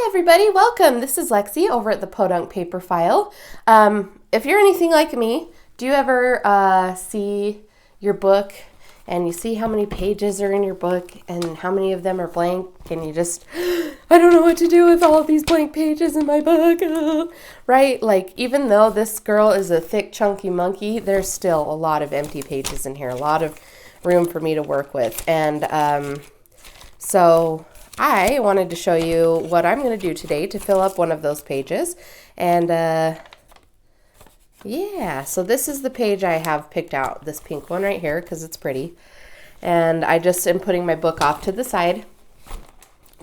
Everybody, welcome. This is Lexi over at the Podunk Paper File. If you're anything like me, do you ever see your book and you see how many pages are in your book and how many of them are blank and you just, I don't know what to do with all of these blank pages in my book, right? Like, even though this girl is a thick, chunky monkey, there's still a lot of empty pages in here, a lot of room for me to work with. And so I wanted to show you what I'm going to do today to fill up one of those pages. And yeah, so this is the page I have picked out, this pink one right here, because it's pretty. And I just am putting my book off to the side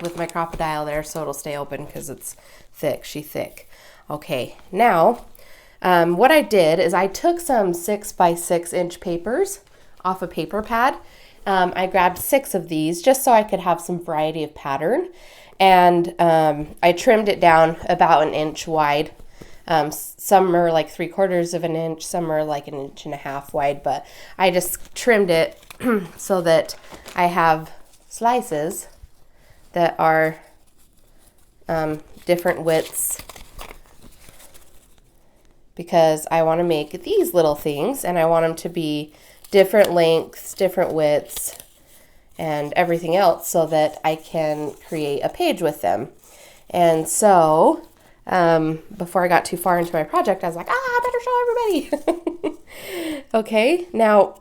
with my crocodile there so it'll stay open because it's thick. She's thick. Okay, now what I did is I took some 6 by 6 inch papers off a paper pad. I grabbed 6 of these just so I could have some variety of pattern, and I trimmed it down about 1 inch wide. Some are like 3/4 of an inch, some are like 1.5 inches wide, but I just trimmed it so that I have slices that are different widths, because I want to make these little things and I want them to be different lengths, different widths, and everything else so that I can create a page with them. And so before I got too far into my project, I was like, I better show everybody. Okay, now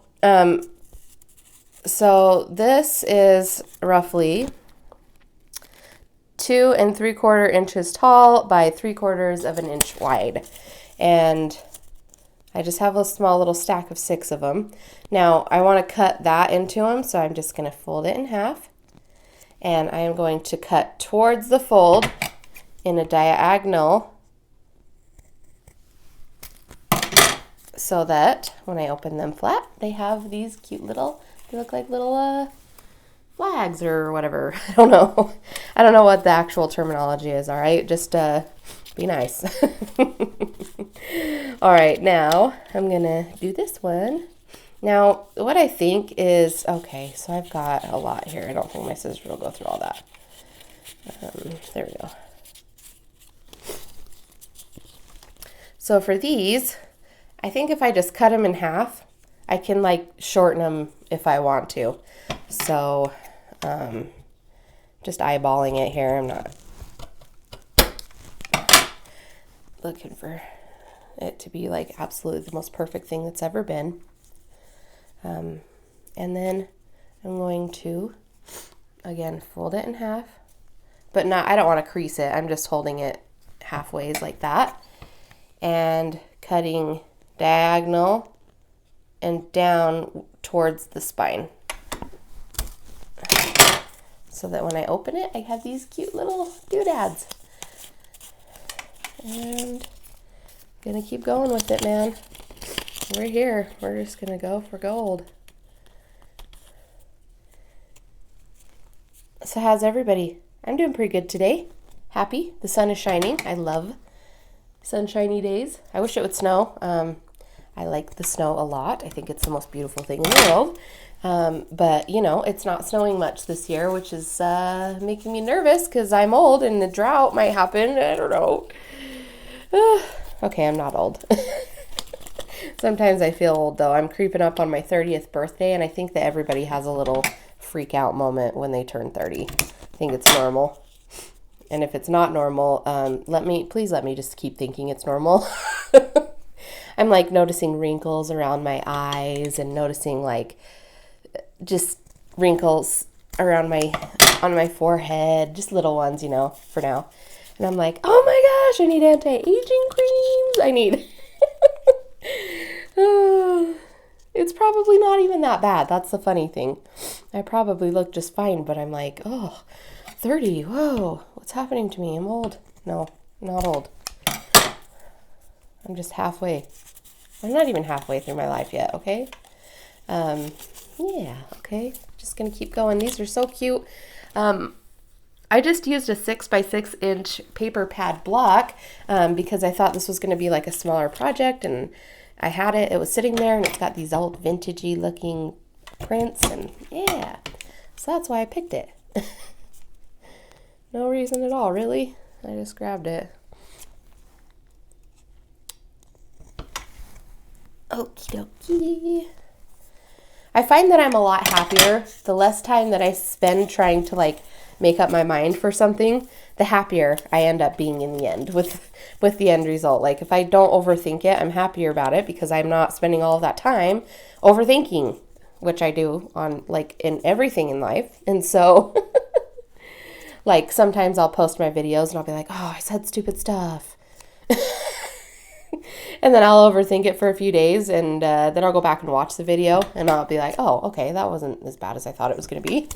so this is roughly 2 3/4 inches tall by 3/4 of an inch wide, and I just have a small little stack of 6 of them. Now I want to cut that into them, so I'm just going to fold it in half, and I am going to cut towards the fold in a diagonal so that when I open them flat, they have these cute little, they look like little flags or whatever. I don't know. I don't know what the actual terminology is, all right? Just be nice. All right, now I'm gonna do this one. Now, what I think is, okay, so I've got a lot here. I don't think my scissors will go through all that. There we go. So for these, I think if I just cut them in half, I can like shorten them if I want to. So just eyeballing it here. I'm not looking for it to be like absolutely the most perfect thing that's ever been. And then I'm going to, again, fold it in half, but not, I don't want to crease it. I'm just holding it halfways like that and cutting diagonal and down towards the spine, so that when I open it, I have these cute little doodads. And I'm gonna keep going with it, man. We're here. We're just gonna go for gold. So how's everybody? I'm doing pretty good today. Happy. The sun is shining. I love sunshiny days. I wish it would snow. I like the snow a lot. I think it's the most beautiful thing in the world. But, you know, it's not snowing much this year, which is making me nervous because I'm old and the drought might happen. I don't know. Okay, I'm not old. Sometimes I feel old, though. I'm creeping up on my 30th birthday, and I think that everybody has a little freak out moment when they turn 30. I think it's normal. And if it's not normal, please let me just keep thinking it's normal. I'm like noticing wrinkles around my eyes and noticing like just wrinkles around on my forehead, just little ones, you know, for now. And I'm like, oh my gosh, I need anti-aging creams. I need, it's probably not even that bad. That's the funny thing. I probably look just fine, but I'm like, oh, 30, whoa, what's happening to me? I'm old. No, not old. I'm just halfway. I'm not even halfway through my life yet, okay? Yeah, okay. Just gonna keep going. These are so cute. I just used a 6 by 6 inch paper pad block because I thought this was gonna be like a smaller project, and I had it. It was sitting there, and it's got these old vintagey looking prints, and yeah. So that's why I picked it. No reason at all, really. I just grabbed it. Okie dokie. I find that I'm a lot happier the less time that I spend trying to like make up my mind for something, the happier I end up being in the end with the end result. Like if I don't overthink it, I'm happier about it because I'm not spending all of that time overthinking, which I do on like in everything in life. And so like sometimes I'll post my videos and I'll be like, oh, I said stupid stuff. And then I'll overthink it for a few days, and then I'll go back and watch the video, and I'll be like, oh, okay, that wasn't as bad as I thought it was going to be.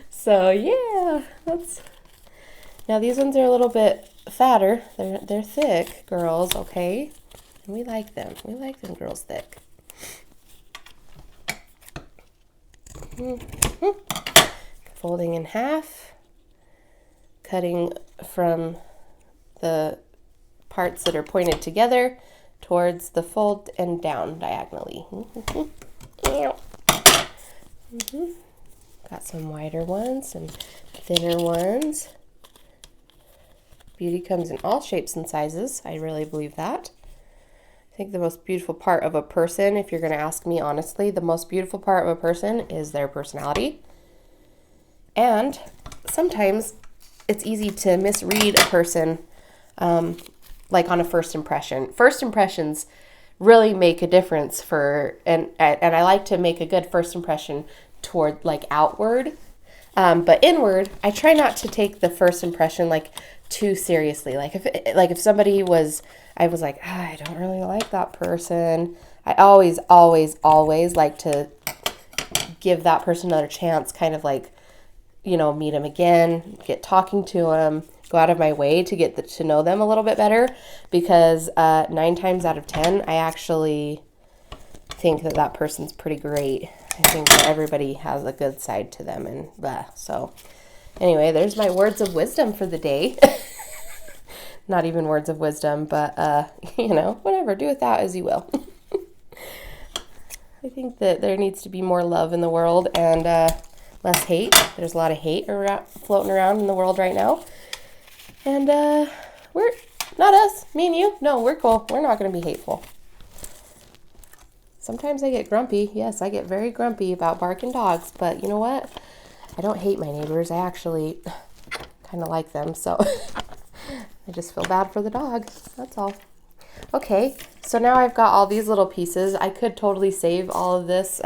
So, yeah, that's... Now, these ones are a little bit fatter. They're thick girls, okay? And we like them. We like them girls thick. Folding in half. Cutting from the parts that are pointed together towards the fold and down diagonally. Got some wider ones, some thinner ones. Beauty comes in all shapes and sizes. I really believe that. I think the most beautiful part of a person, if you're going to ask me honestly, the most beautiful part of a person is their personality. And sometimes it's easy to misread a person like on a first impression. First impressions really make a difference and I like to make a good first impression toward like outward. But inward, I try not to take the first impression like too seriously. Like if somebody was, I was like, I don't really like that person. I always like to give that person another chance, kind of like, you know, meet them again, get talking to them, go out of my way to get to know them a little bit better, because 9 times out of 10, I actually think that person's pretty great. I think that everybody has a good side to them, and blah. So anyway, there's my words of wisdom for the day. Not even words of wisdom, but you know, whatever, do with that as you will. I think that there needs to be more love in the world and less hate. There's a lot of hate floating around in the world right now. And we're, not us, me and you, no, we're cool. We're not going to be hateful. Sometimes I get grumpy. Yes, I get very grumpy about barking dogs, but you know what? I don't hate my neighbors. I actually kind of like them, so I just feel bad for the dog. That's all. Okay, so now I've got all these little pieces. I could totally save all of this,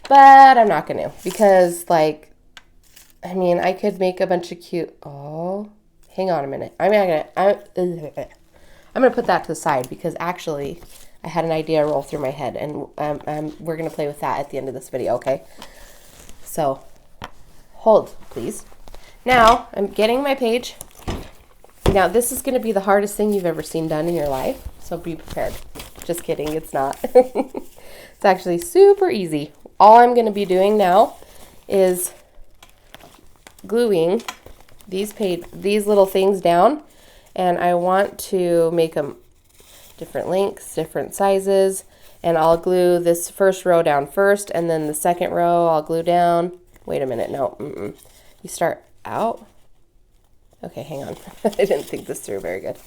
but I'm not going to, because like, I mean, I could make a bunch of cute, oh, hang on a minute. I'm going to put that to the side, because actually I had an idea roll through my head, and we're going to play with that at the end of this video, okay? So, hold, please. Now, I'm getting my page. Now, this is going to be the hardest thing you've ever seen done in your life, so be prepared. Just kidding, it's not. It's actually super easy. All I'm going to be doing now is gluing these little things down, and I want to make them different lengths, different sizes, and I'll glue this first row down first, and then the second row I'll glue down. Wait a minute, no, you start out. Okay, hang on. I didn't think this through very good.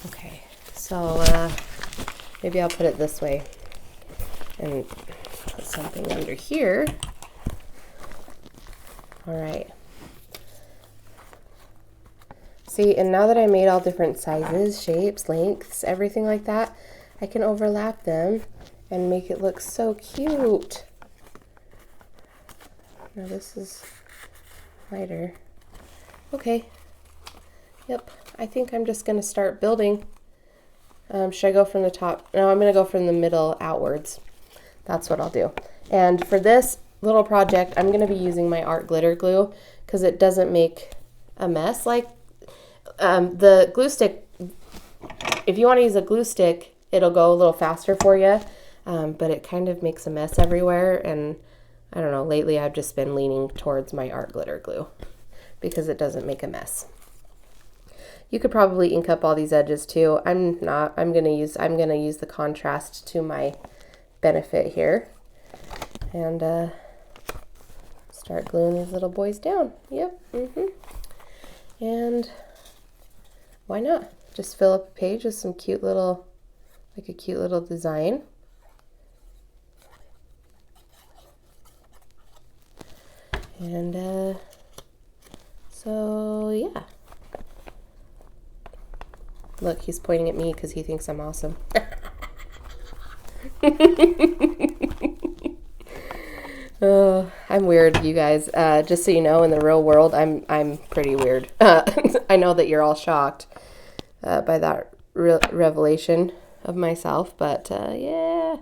Okay, so maybe I'll put it this way and put something under here. All right. See, and now that I made all different sizes, shapes, lengths, everything like that, I can overlap them and make it look so cute. Now this is lighter. Okay. Yep. I think I'm just going to start building. Should I go from the top? No, I'm going to go from the middle outwards. That's what I'll do. And for this little project, I'm going to be using my art glitter glue, because it doesn't make a mess. Like the glue stick, if you want to use a glue stick, it'll go a little faster for you, but it kind of makes a mess everywhere. And I don't know, lately I've just been leaning towards my art glitter glue because it doesn't make a mess. You could probably ink up all these edges too. I'm not. I'm gonna use the contrast to my benefit here. And start gluing these little boys down. Yep. And why not? Just fill up a page with some cute little, like a cute little design. And so yeah. Look, he's pointing at me because he thinks I'm awesome. Oh, I'm weird, you guys. Just so you know, in the real world, I'm pretty weird. I know that you're all shocked by that revelation of myself, but yeah,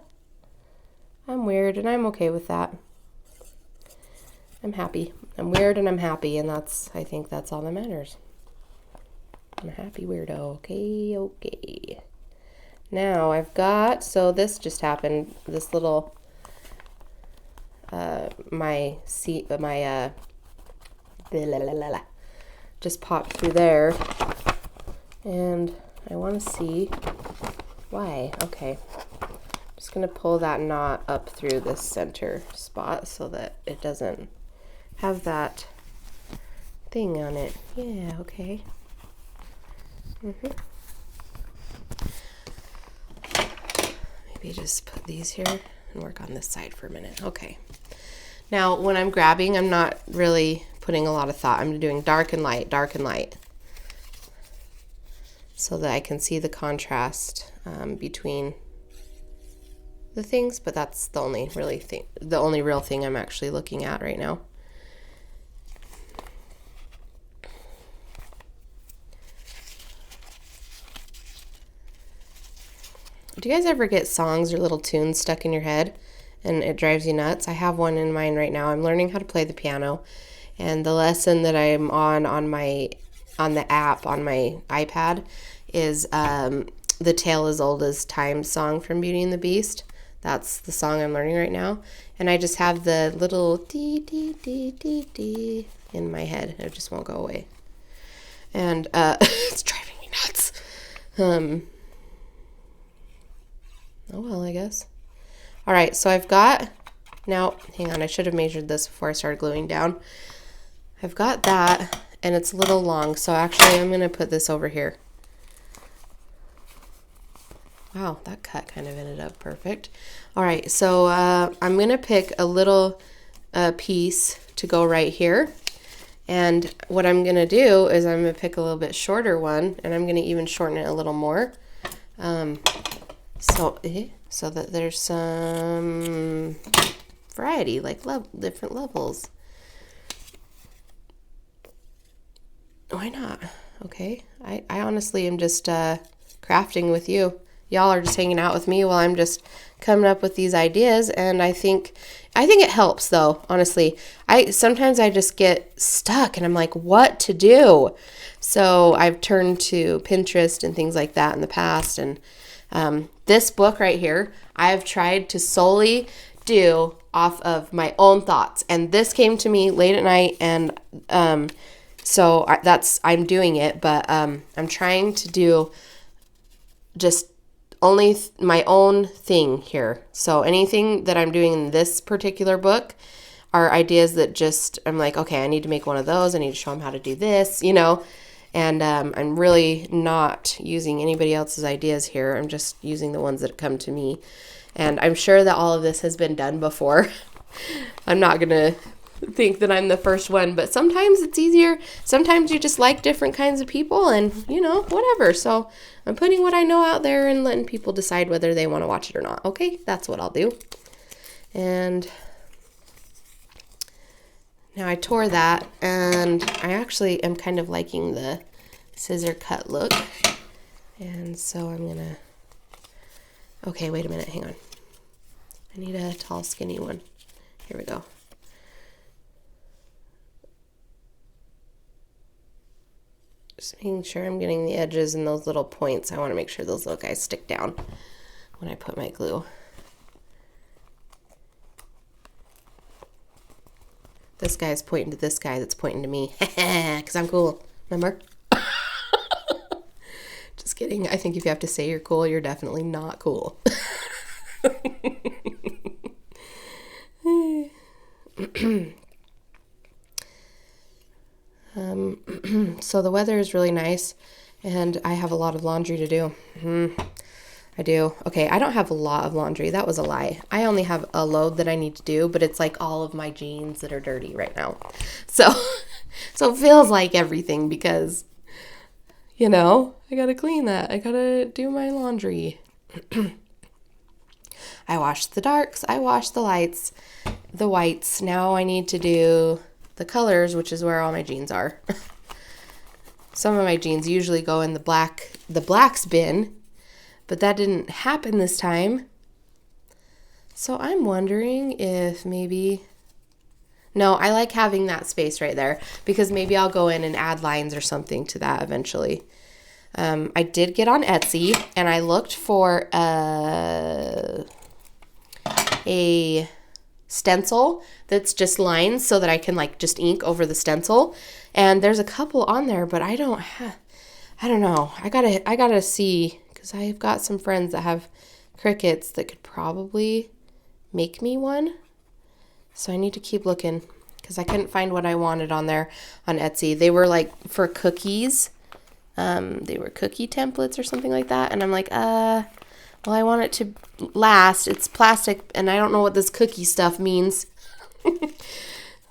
I'm weird, and I'm okay with that. I'm happy. I'm weird, and I'm happy, and I think that's all that matters. I'm a happy weirdo. Okay. Now I've got, so this just happened, this little, just popped through there, and I want to see why. Okay. I'm just going to pull that knot up through this center spot so that it doesn't have that thing on it. Yeah, okay. Maybe just put these here and work on this side for a minute. Okay. Now, when I'm grabbing, I'm not really putting a lot of thought. I'm doing dark and light, so that I can see the contrast between the things, but that's the only real thing I'm actually looking at right now. Do you guys ever get songs or little tunes stuck in your head and it drives you nuts? I have one in mind right now. I'm learning how to play the piano, and the lesson that I'm on the app on my iPad is The Tale as Old as Time song from Beauty and the Beast. That's the song I'm learning right now, and I just have the little dee dee dee dee dee in my head. It just won't go away, and it's driving me nuts. Oh well, I guess. All right, so I've got, now, hang on, I should have measured this before I started gluing down. I've got that, and it's a little long, so actually I'm going to put this over here. Wow, that cut kind of ended up perfect. All right, so I'm going to pick a little piece to go right here. And what I'm going to do is I'm going to pick a little bit shorter one, and I'm going to even shorten it a little more. So that there's some variety, like different levels. Why not? Okay. I honestly am just crafting with you. Y'all are just hanging out with me while I'm just coming up with these ideas, and I think it helps though, honestly. Sometimes I just get stuck and I'm like, what to do? So I've turned to Pinterest and things like that in the past, and this book right here, I have tried to solely do off of my own thoughts, and this came to me late at night, and so I'm doing it, but I'm trying to do just only my own thing here. So anything that I'm doing in this particular book are ideas that just, I'm like, okay, I need to make one of those. I need to show them how to do this, and I'm really not using anybody else's ideas here. I'm just using the ones that come to me. And I'm sure that all of this has been done before. I'm not going to think that I'm the first one, but sometimes it's easier. Sometimes you just like different kinds of people and, whatever. So I'm putting what I know out there and letting people decide whether they want to watch it or not. Okay, that's what I'll do. And now I tore that, and I actually am kind of liking the scissor cut look. And so I'm going to, okay, wait a minute, hang on. I need a tall, skinny one. Here we go. Just making sure I'm getting the edges and those little points. I want to make sure those little guys stick down when I put my glue. This guy's pointing to this guy that's pointing to me. Because I'm cool. Remember? Just kidding. I think if you have to say you're cool, you're definitely not cool. So the weather is really nice, and I have a lot of laundry to do. I do. Okay, I don't have a lot of laundry. That was a lie. I only have a load that I need to do, but it's like all of my jeans that are dirty right now. So, so it feels like everything because, I gotta clean that. I gotta do my laundry. I washed the darks. I washed the lights, the whites. Now I need to do the colors, which is where all my jeans are. Some of my jeans usually go in the blacks bin, but that didn't happen this time. So I'm wondering if maybe, no, I like having that space right there because maybe I'll go in and add lines or something to that eventually. I did get on Etsy and I looked for a stencil that's just lines so that I can like just ink over the stencil. And there's a couple on there, but I don't know. I gotta see because I've got some friends that have Cricuts that could probably make me one. So I need to keep looking because I couldn't find what I wanted on there on Etsy. They were like for cookies. They were cookie templates or something like that. And I'm like, well, I want it to last. It's plastic and I don't know what this cookie stuff means.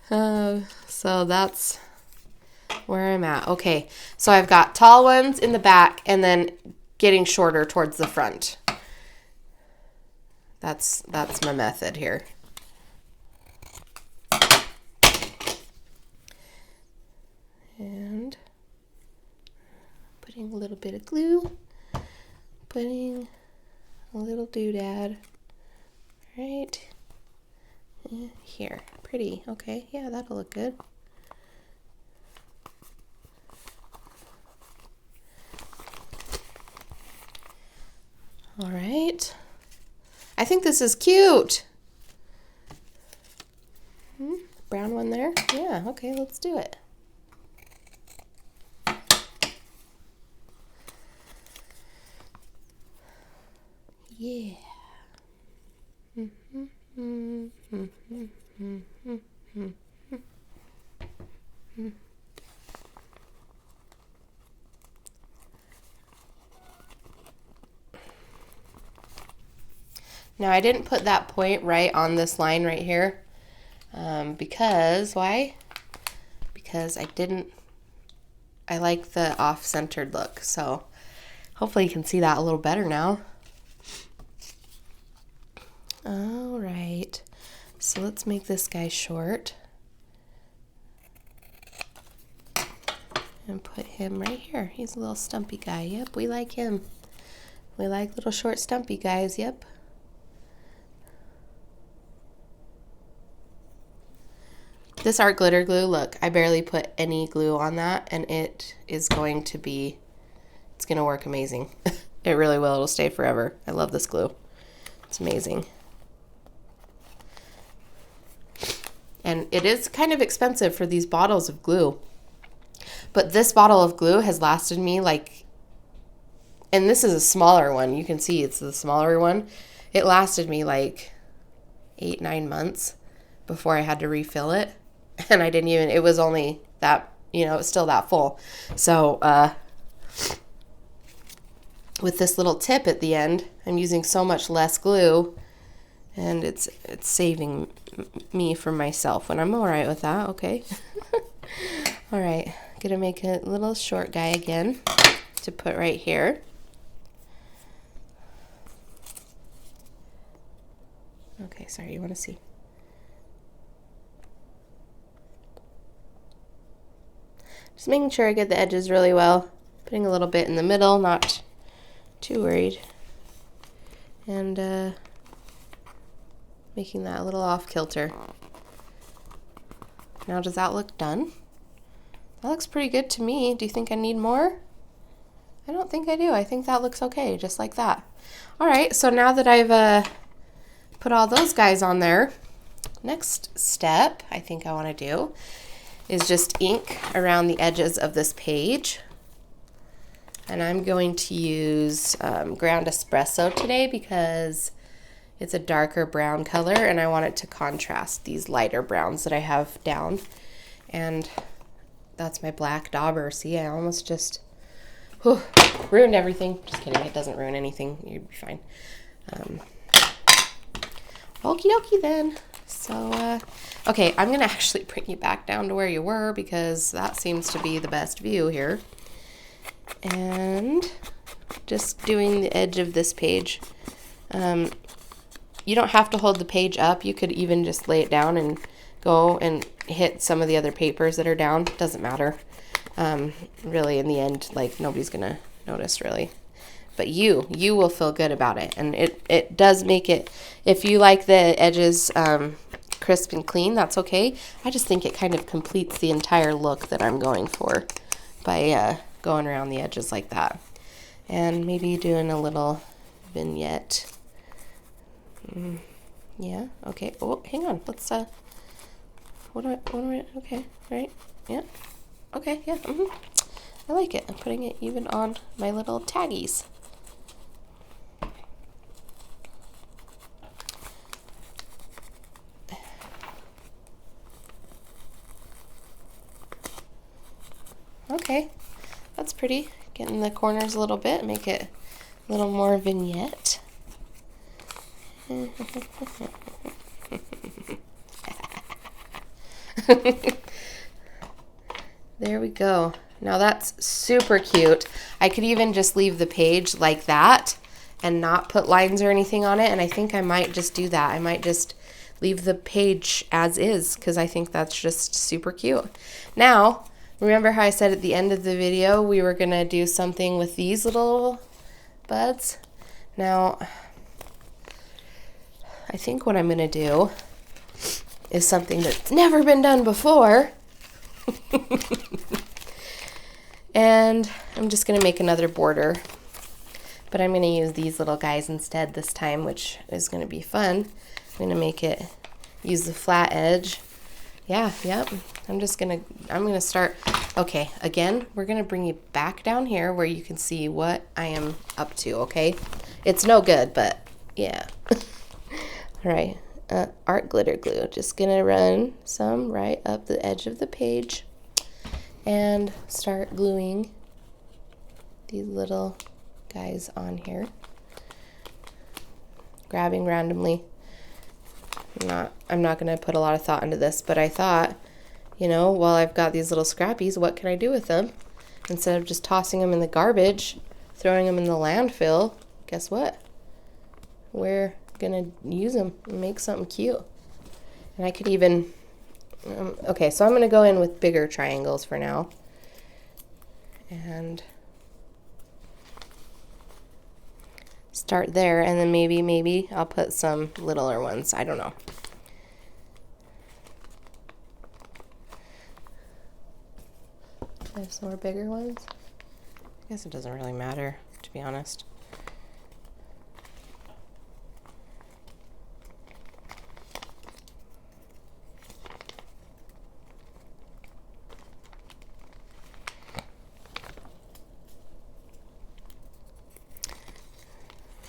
So that's where I'm at. Okay, so I've got tall ones in the back and then getting shorter towards the front. That's my method here. And putting a little bit of glue, putting a little doodad right here. Pretty. Okay, yeah, that'll look good. All right. I think this is cute. Brown one there. Yeah, okay, let's do it. Yeah. Now I didn't put that point right on this line right here because, why? Because I like the off-centered look, so hopefully you can see that a little better now. All right, so let's make this guy short and put him right here. He's a little stumpy guy. Yep, we like him. We like little short stumpy guys, yep. This art glitter glue, look, I barely put any glue on that and it is going to be, it's going to work amazing. It really will. It'll stay forever. I love this glue. It's amazing. And it is kind of expensive for these bottles of glue. But this bottle of glue has lasted me like, and this is a smaller one. You can see it's the smaller one. It lasted me like 8-9 months before I had to refill it. And I didn't even, it was only that, it was still that full. So, with this little tip at the end, I'm using so much less glue and it's saving me from myself, and I'm all right with that. Okay. All right, gonna make a little short guy again to put right here. Okay, sorry, you want to see? Just making sure I get the edges really well. Putting a little bit in the middle, not too worried. And making that a little off kilter. Now, does that look done? That looks pretty good to me. Do you think I need more? I don't think I do. I think that looks okay, just like that. All right, so now that I've put all those guys on there, next step I think I want to do is just ink around the edges of this page. And I'm going to use ground espresso today because It's a darker brown color, and I want it to contrast these lighter browns that I have down. And that's my black dauber. See, I almost just ruined everything. Just kidding, it doesn't ruin anything. You'd be fine. Okie dokie then. So, okay, I'm going to actually bring you back down to where you were because that seems to be the best view here. And just doing the edge of this page. You don't have to hold the page up. You could even just lay it down and go and hit some of the other papers that are down. Doesn't matter. Really, in the end, like, nobody's going to notice, really. But you will feel good about it. And it does make it, if you like the edges crisp and clean, that's okay. I just think it kind of completes the entire look that I'm going for by going around the edges like that. And maybe doing a little vignette. Yeah, okay. Oh, hang on. Let's, okay, right? Yeah. Okay, yeah. I like it. I'm putting it even on my little taggies. Okay, that's pretty. Getting the corners a little bit, make it a little more vignette. There we go. Now that's super cute. I could even just leave the page like that and not put lines or anything on it, and I think I might just do that. I might just leave the page as is because I think that's just super cute. Now, remember how I said at the end of the video we were going to do something with these little buds? Now, I think what I'm going to do is something that's never been done before. And I'm just going to make another border. But I'm going to use these little guys instead this time, which is going to be fun. I'm going to make it, use the flat edge. Yeah, yep. I'm going to start. Okay, again, we're going to bring you back down here where you can see what I am up to, okay? It's no good, but yeah. All right, art glitter glue. Just going to run some right up the edge of the page and start gluing these little guys on here. Grabbing randomly. I'm not going to put a lot of thought into this, but I thought, you know, while I've got these little scrappies, what can I do with them? Instead of just tossing them in the garbage, throwing them in the landfill, guess what? We're going to use them and make something cute. And I could even, okay, so I'm going to go in with bigger triangles for now. And start there, and then maybe I'll put some littler ones. I don't know. I have some more bigger ones. I guess it doesn't really matter, to be honest.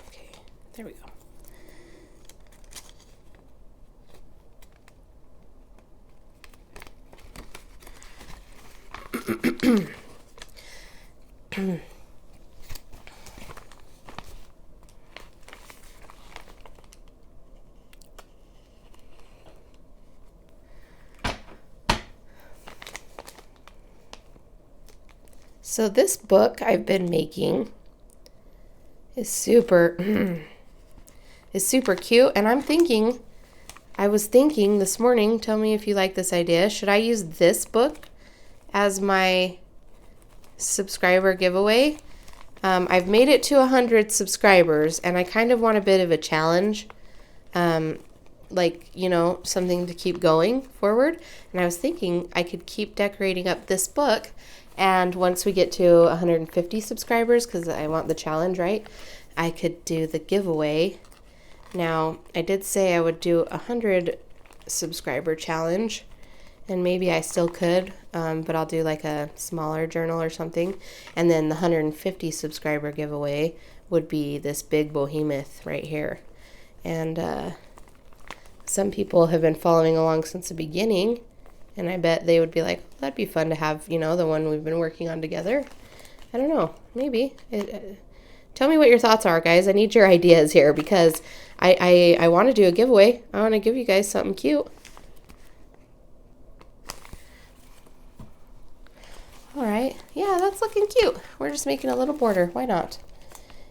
Okay, there we go. So this book I've been making is super cute, and I was thinking this morning, tell me if you like this idea, should I use this book as my subscriber giveaway? I've made it to 100 subscribers, and I kind of want a bit of a challenge, like, you know, something to keep going forward. And I was thinking I could keep decorating up this book, and once we get to 150 subscribers, because I want the challenge, right, I could do the giveaway. Now, I did say I would do 100 subscriber challenge, and maybe I still could, but I'll do like a smaller journal or something. And then the 150 subscriber giveaway would be this big behemoth right here. And some people have been following along since the beginning, and I bet they would be like, that'd be fun to have, the one we've been working on together. I don't know, maybe. Tell me what your thoughts are, guys. I need your ideas here because I want to do a giveaway. I want to give you guys something cute. All right. Yeah, that's looking cute. We're just making a little border. Why not?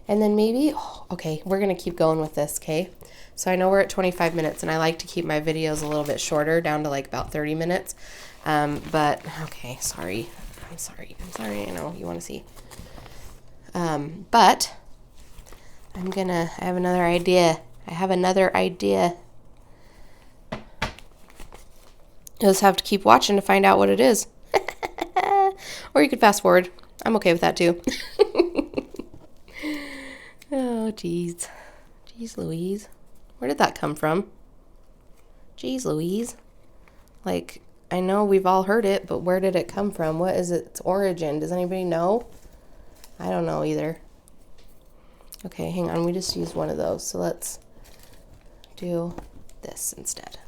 And then maybe, okay, we're going to keep going with this, okay? So I know we're at 25 minutes, and I like to keep my videos a little bit shorter, down to like about 30 minutes. But, okay, sorry. I'm sorry. I know you want to see. But I have another idea. You'll just have to keep watching to find out what it is. Or you could fast forward. I'm okay with that too. Oh, jeez. Jeez Louise. Where did that come from? Jeez Louise. Like, I know we've all heard it, but where did it come from? What is its origin? Does anybody know? I don't know either. Okay, hang on. We just used one of those, so let's do this instead.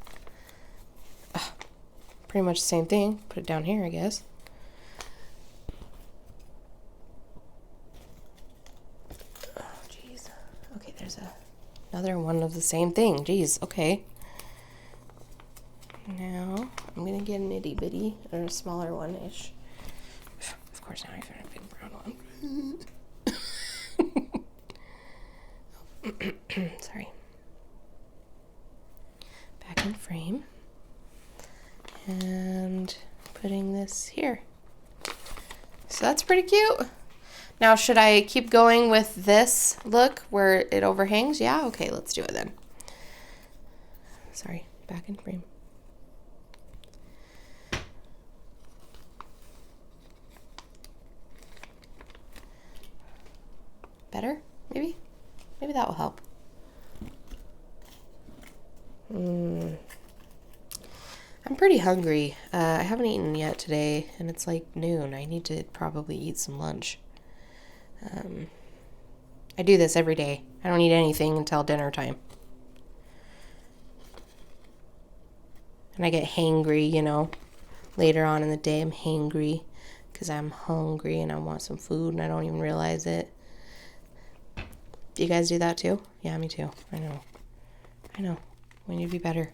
Pretty much the same thing. Put it down here, I guess. Oh, jeez. Okay, there's another one of the same thing. Jeez, okay. Now, I'm going to get an itty bitty, or a smaller one-ish. Of course, now I found a big brown one. Sorry. Back in frame. And putting this here. So that's pretty cute. Now, should I keep going with this look where it overhangs? Yeah? Okay, let's do it then. Sorry, back in frame. Better? Maybe? Maybe that will help. I'm pretty hungry. I haven't eaten yet today, and it's like noon. I need to probably eat some lunch. I do this every day. I don't eat anything until dinner time. And I get hangry, later on in the day I'm hangry because I'm hungry and I want some food and I don't even realize it. Do you guys do that too? Yeah, me too. I know. We need to be better.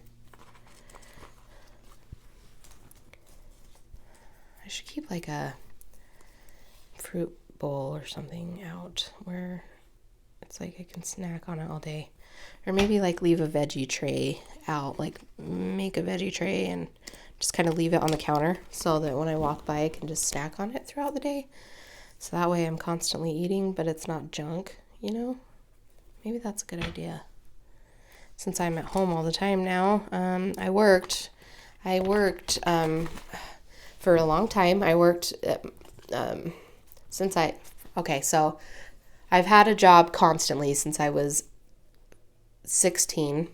I should keep like a fruit bowl or something out where it's like I can snack on it all day. Or maybe like leave a veggie tray out, like make a veggie tray and just kind of leave it on the counter so that when I walk by I can just snack on it throughout the day. So that way I'm constantly eating, but it's not junk, Maybe that's a good idea. Since I'm at home all the time now, I worked for a long time. I worked so I've had a job constantly since I was 16.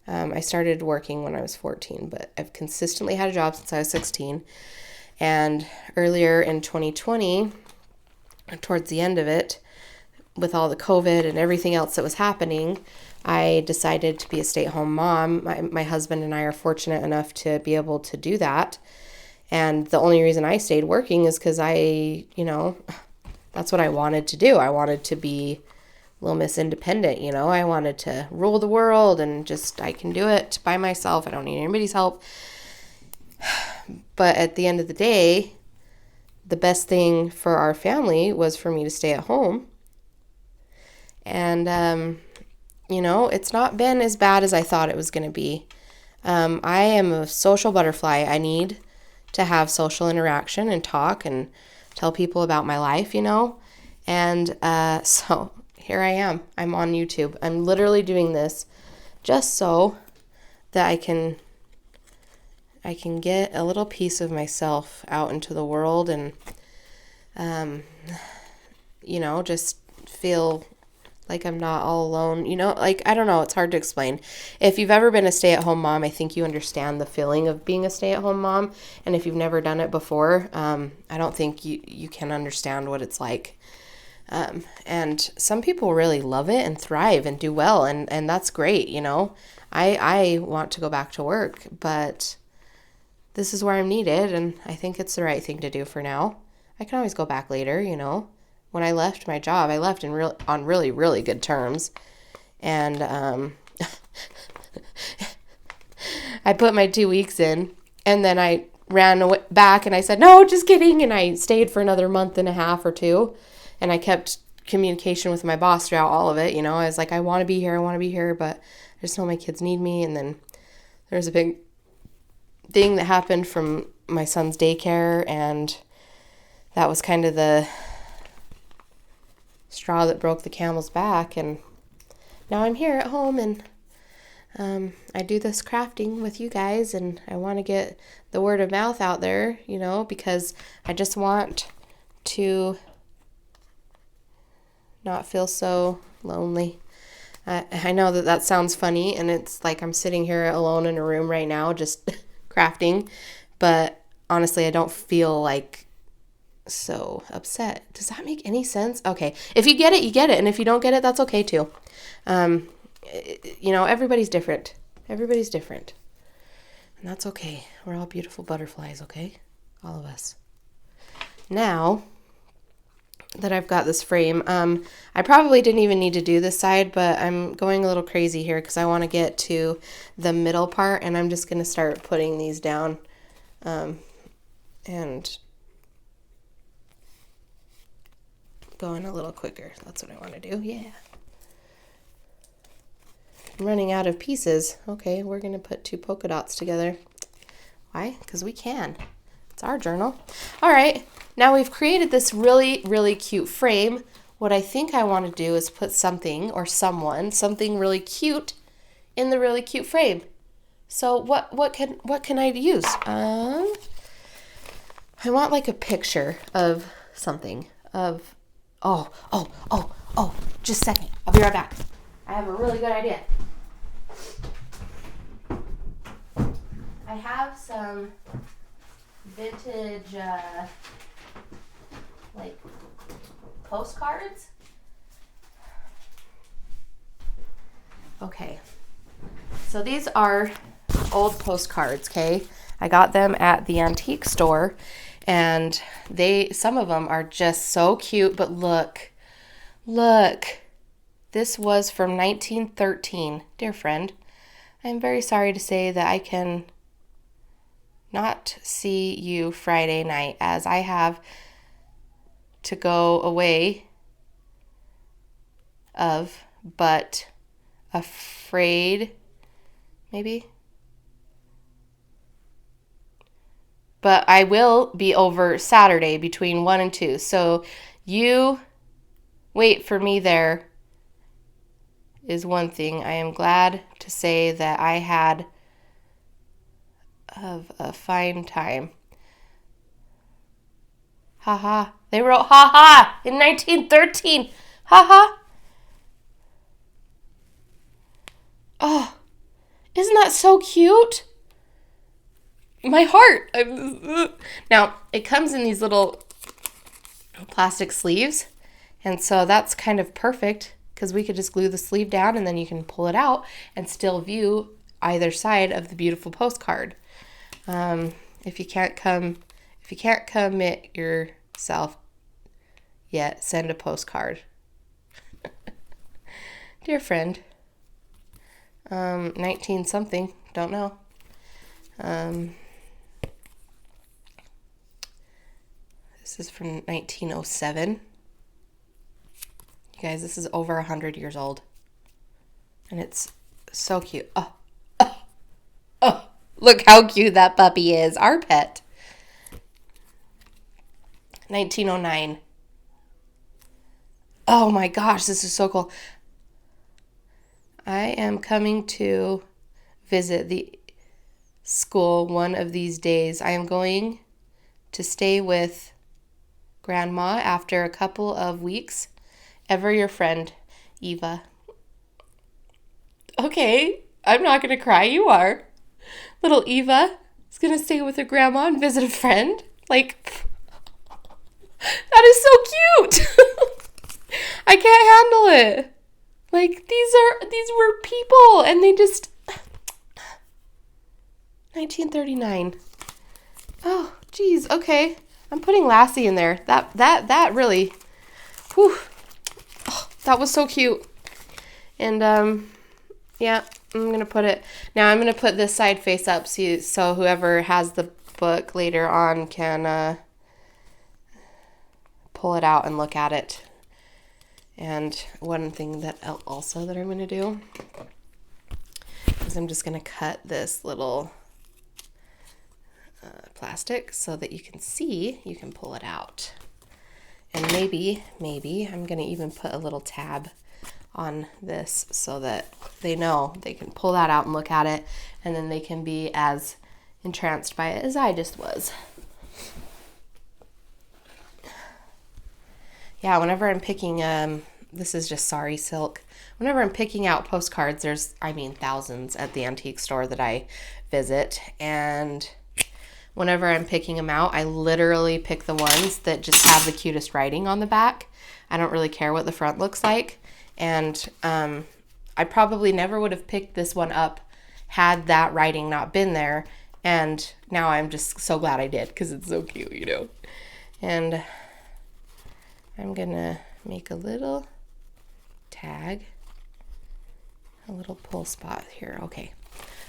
I started working when I was 14, but I've consistently had a job since I was 16. And earlier in 2020, towards the end of it, with all the COVID and everything else that was happening, I decided to be a stay-at-home mom. My husband and I are fortunate enough to be able to do that. And the only reason I stayed working is because that's what I wanted to do. I wanted to be Little Miss Independent, I wanted to rule the world and just, I can do it by myself. I don't need anybody's help. But at the end of the day, the best thing for our family was for me to stay at home. And, it's not been as bad as I thought it was going to be. I am a social butterfly. I need to have social interaction and talk and tell people about my life, And so here I am. I'm on YouTube. I'm literally doing this just so that I can get a little piece of myself out into the world and, just feel like I'm not all alone, I don't know, it's hard to explain. If you've ever been a stay-at-home mom, I think you understand the feeling of being a stay-at-home mom. And if you've never done it before, I don't think you can understand what it's like. And some people really love it and thrive and do well, and that's great, you know. I want to go back to work, but this is where I'm needed, and I think it's the right thing to do for now. I can always go back later, you know. When I left my job, I left on really, really good terms. And I put my 2 weeks in, and then I ran back and I said, no, just kidding. And I stayed for another month and a half or two. And I kept communication with my boss throughout all of it. You know, I was like, I want to be here, but I just know my kids need me. And then there's a big thing that happened from my son's daycare, and that was kind of the straw that broke the camel's back. And now I'm here at home, and I do this crafting with you guys, and I want to get the word of mouth out there, you know, because I just want to not feel so lonely. I know that sounds funny, and it's like I'm sitting here alone in a room right now just crafting, but honestly, I don't feel like so upset. Does that make any sense? Okay, if you get it, you get it, and if you don't get it, that's okay too. You know, everybody's different. Everybody's different, and that's okay. We're all beautiful butterflies, okay? All of us. Now that I've got this frame, I probably didn't even need to do this side, but I'm going a little crazy here because I want to get to the middle part, and I'm just going to start putting these down, and going a little quicker. That's what I want to do. Yeah. I'm running out of pieces. Okay, we're going to put 2 polka dots together. Why? Because we can. It's our journal. All right, now we've created this really, really cute frame. What I think I want to do is put something or something really cute in the really cute frame. So what can I use? I want like a picture of something. Oh, just a second. I'll be right back. I have a really good idea. I have some vintage, like, postcards. Okay. So these are old postcards, okay? I got them at the antique store, and some of them are just so cute, but look. This was from 1913. Dear friend, I'm very sorry to say that I can not see you Friday night, as I have to go away but afraid, maybe? But I will be over Saturday between 1 and 2, so you wait for me there is one thing. I am glad to say that I had a fine time. Haha. They wrote haha in 1913. Haha. Oh, isn't that so cute? My heart. Now, it comes in these little plastic sleeves, and so that's kind of perfect because we could just glue the sleeve down, and then you can pull it out and still view either side of the beautiful postcard. If you can't commit yourself yet, send a postcard. Dear friend, 19 something, don't know. This is from 1907. You guys, this is over 100 years old. And it's so cute. Oh, look how cute that puppy is. Our pet. 1909. Oh my gosh, this is so cool. I am coming to visit the school one of these days. I am going to stay with Grandma after a couple of weeks. Ever your friend, Eva. Okay, I'm not going to cry. You are. Little Eva is going to stay with her grandma and visit a friend. Like, that is so cute. I can't handle it. Like, these were people, and they just... 1939. Oh, geez, okay. I'm putting Lassie in there. That really... Whew. Oh, that was so cute. And, yeah, I'm going to put it... Now, I'm going to put this side face up so whoever has the book later on can pull it out and look at it. And one thing that I'm going to do is I'm just going to cut this little plastic so that you can see, you can pull it out. And maybe I'm going to even put a little tab on this so that they know they can pull that out and look at it, and then they can be as entranced by it as I just was. Yeah, whenever I'm picking, this is just Sari silk. Whenever I'm picking out postcards, there's, thousands at the antique store that I visit. And whenever I'm picking them out, I literally pick the ones that just have the cutest writing on the back. I don't really care what the front looks like. And I probably never would have picked this one up had that writing not been there. And now I'm just so glad I did because it's so cute, you know. And I'm going to make a little tag, a little pull spot here. Okay,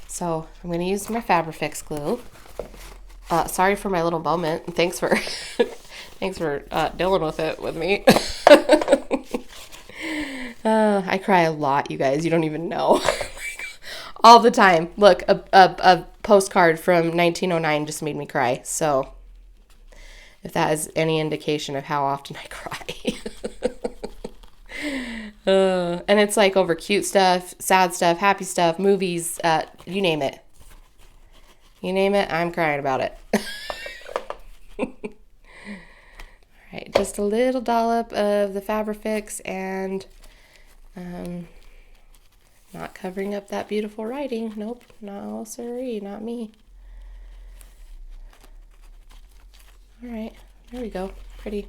so I'm going to use my Fabrifix glue. Sorry for my little moment. Thanks for dealing with it with me. I cry a lot, you guys. You don't even know. All the time. Look, a postcard from 1909 just made me cry. So if that is any indication of how often I cry. And it's like over cute stuff, sad stuff, happy stuff, movies, you name it. You name it, I'm crying about it. All right, just a little dollop of the Fabrifix and not covering up that beautiful writing. Nope, no siree, not me. All right, there we go, pretty.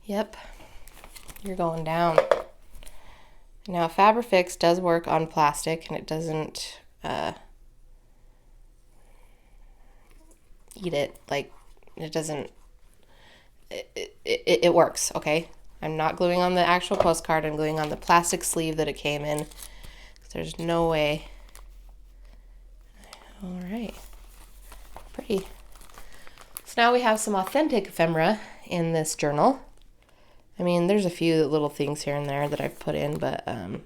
Yep, you're going down. Now, Fabrifix does work on plastic, and it doesn't eat it. Like, it doesn't, it works, okay? I'm not gluing on the actual postcard. I'm gluing on the plastic sleeve that it came in. There's no way. All right, pretty. So now we have some authentic ephemera in this journal. I mean, there's a few little things here and there that I've put in, but all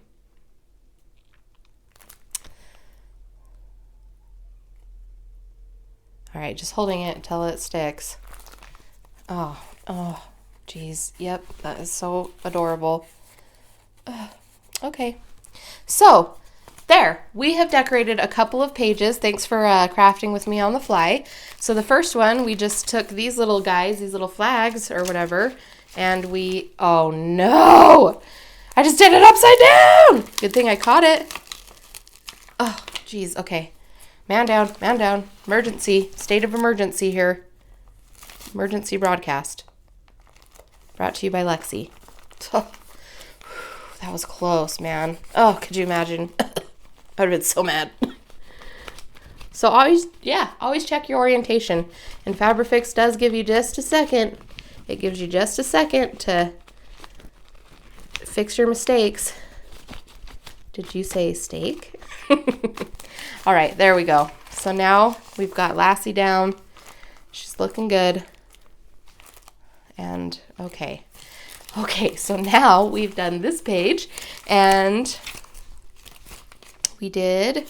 right, just holding it until it sticks. Oh, geez. Yep, that is so adorable. Okay, so there, we have decorated a couple of pages. Thanks for crafting with me on the fly. So the first one, we just took these little guys, these little flags or whatever, and we, oh no, I just did it upside down. Good thing I caught it. Oh, geez, okay. Man down, emergency, state of emergency here. Emergency broadcast. Brought to you by Lexi. Oh, that was close, man. Oh, could you imagine? I would have been so mad. So always check your orientation. And Fabrifix does give you just a second. It gives you just a second to fix your mistakes. Did you say steak? All right, there we go. So now we've got Lassie down. She's looking good. And okay, so now we've done this page, and we did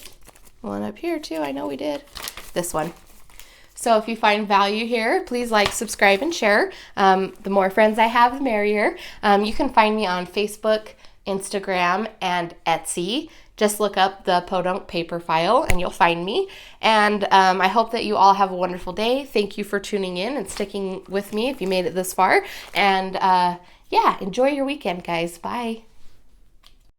one up here too. I know we did this one. So if you find value here, please like, subscribe, and share. The more friends I have, the merrier. You can find me on Facebook, Instagram, and Etsy. Just look up the Podunk Paper File and you'll find me. And I hope that you all have a wonderful day. Thank you for tuning in and sticking with me if you made it this far. And yeah, enjoy your weekend, guys. Bye.